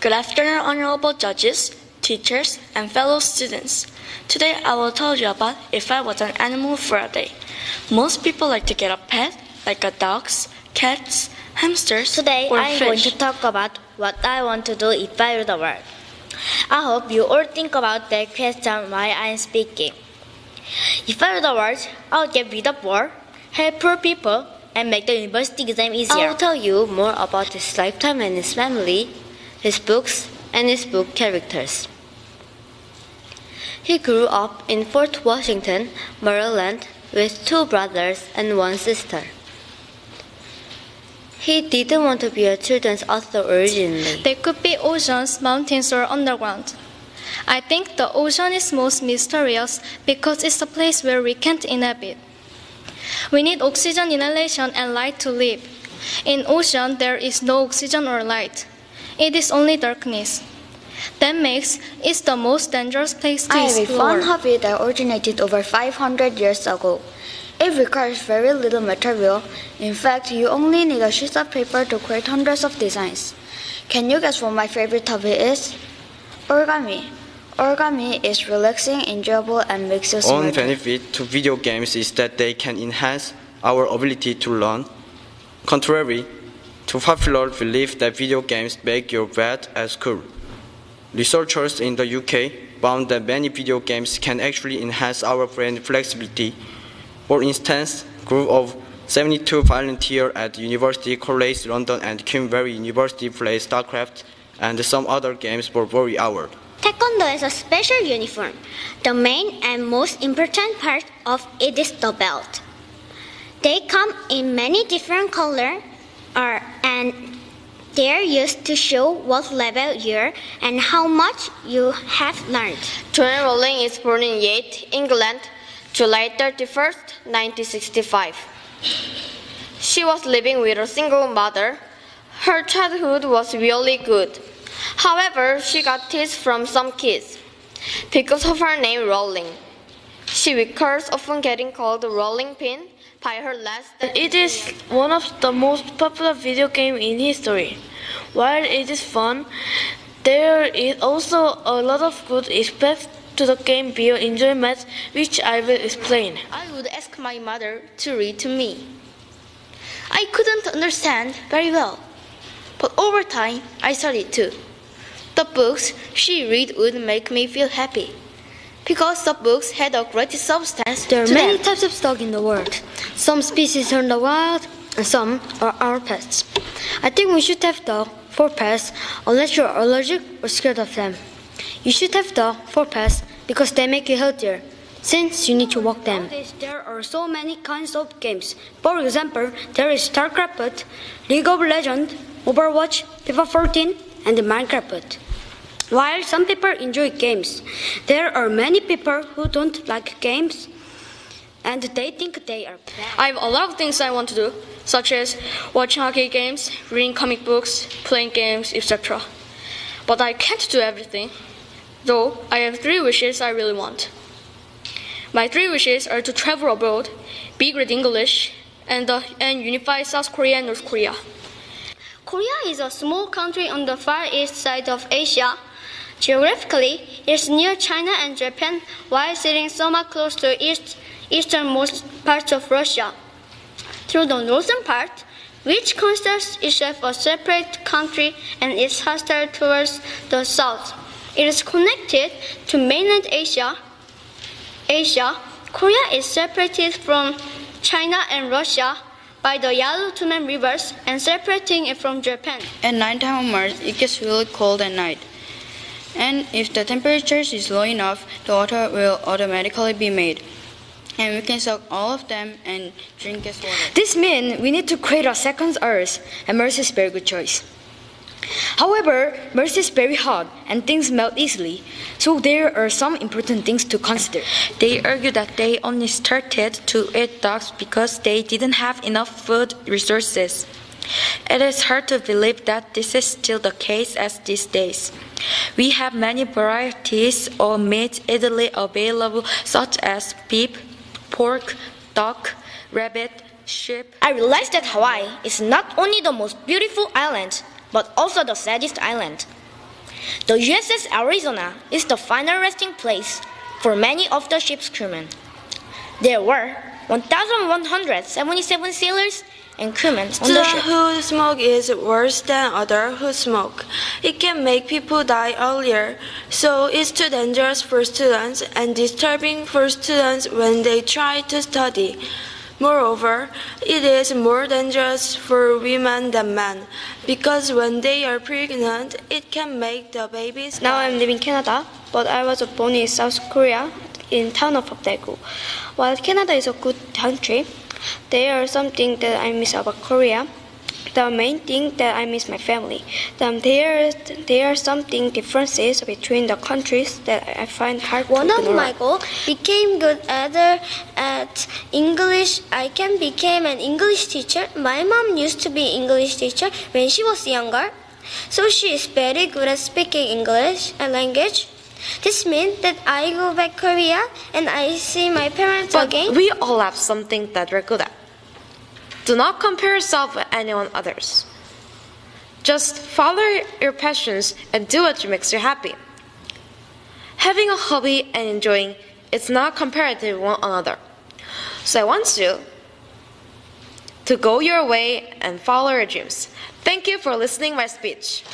Good afternoon, honorable judges, teachers, and fellow students. Today I will tell you about if I was an animal for a day. Most people like to get a pet, like dogs, cats, hamsters, Today or I'm fish. going to talk about what I want to do if I rule the world. I hope you all think about that question while I'm speaking. If I rule the world, I'll get rid of war, help poor people, and make the university exam easier. I'll tell you more about his lifetime and his family, his books, and his book characters. He grew up in Fort Washington, Maryland, with 2 brothers and 1 sister. He didn't want to be a children's author originally. They could be oceans, mountains, or underground. I think the ocean is most mysterious because it's a place where we can't inhabit. We need oxygen inhalation and light to live. In ocean, there is no oxygen or light. It is only darkness. That makes it the most dangerous place to I have a explore. fun hobby that originated over 500 years ago. It requires very little material. In fact, you only need a sheet of paper to create hundreds of designs. Can you guess what my favorite hobby is? Origami. Origami is relaxing, enjoyable, and makes you smile. One benefit to video games is that they can enhance our ability to learn. Contrary to popular belief that video games make you bad at school, researchers in the UK found that many video games can actually enhance our brain flexibility. For instance, a group of 72 volunteers at University College London and Cambridge University played StarCraft and some other games for 4 hours. Taekwondo is a special uniform. The main and most important part of it is the belt. They come in many different colors and they're used to show what level you're and how much you have learned. Joanne Rowling is born in Yate, England, July 31st, 1965. She was living with a single mother. Her childhood was really good. However, she got teased from some kids because of her name Rowling. She recalls often getting called the Rolling Pin by her last. It is one of the most popular video games in history. While it is fun, there is also a lot of good aspects to the game beyond enjoyment, which I will explain. I would ask my mother to read to me. I couldn't understand very well, but over time I studied too. The books she read would make me feel happy, because the books had a great substance. There are to many them. types of dogs in the world. Some species are in the wild, and some are our pets. I think we should have dogs for pets unless you're allergic or scared of them. You should have dogs for pets because they make you healthier, since you need to walk them. There are so many kinds of games. For example, there is StarCraft, League of Legends, Overwatch, FIFA 14, and Minecraft. While some people enjoy games, there are many people who don't like games and they think they are bad. I have a lot of things I want to do, such as watching hockey games, reading comic books, playing games, etc. But I can't do everything, though I have 3 wishes I really want. My 3 wishes are to travel abroad, be great English, and unify South Korea and North Korea. Korea is a small country on the far east side of Asia. Geographically, it's near China and Japan, while sitting somewhat close to easternmost parts of Russia. Through the northern part, which considers itself a separate country and is hostile towards the south, it is connected to mainland Asia. Korea is separated from China and Russia by the Yalu-Tumen rivers and separating it from Japan. At nighttime on Mars, it gets really cold at night. And if the temperature is low enough, the water will automatically be made. And we can suck all of them and drink as water. This means we need to create a second Earth, and Mars is a very good choice. However, Mars is very hot and things melt easily, so there are some important things to consider. They argue that they only started to eat dogs because they didn't have enough food resources. It is hard to believe that this is still the case as these days. We have many varieties of meat easily available, such as beef, pork, duck, rabbit, sheep. I realized that Hawaii is not only the most beautiful island, but also the saddest island. The USS Arizona is the final resting place for many of the ship's crewmen. There were 1,177 sailors and crewmen on the Students ship. who smoke is worse than others who smoke. It can make people die earlier, so it's too dangerous for students and disturbing for students when they try to study. Moreover, it is more dangerous for women than men, because when they are pregnant, it can make the babies Now die. I'm living in Canada, but I was born in South Korea in town of Daegu. While Canada is a good country, there are some things that I miss about Korea. The main thing that I miss my family. There are something differences between the countries that I find hard One to of ignore. my goals became good at English. I can become an English teacher. My mom used to be English teacher when she was younger, so she is very good at speaking English and language. This means that I go back Korea and I see my parents But again. we all have something that we're good at. Do not compare yourself with anyone others. Just follow your passions and do what makes you happy. Having a hobby and enjoying is not comparative with one another. So I want you to go your way and follow your dreams. Thank you for listening my speech.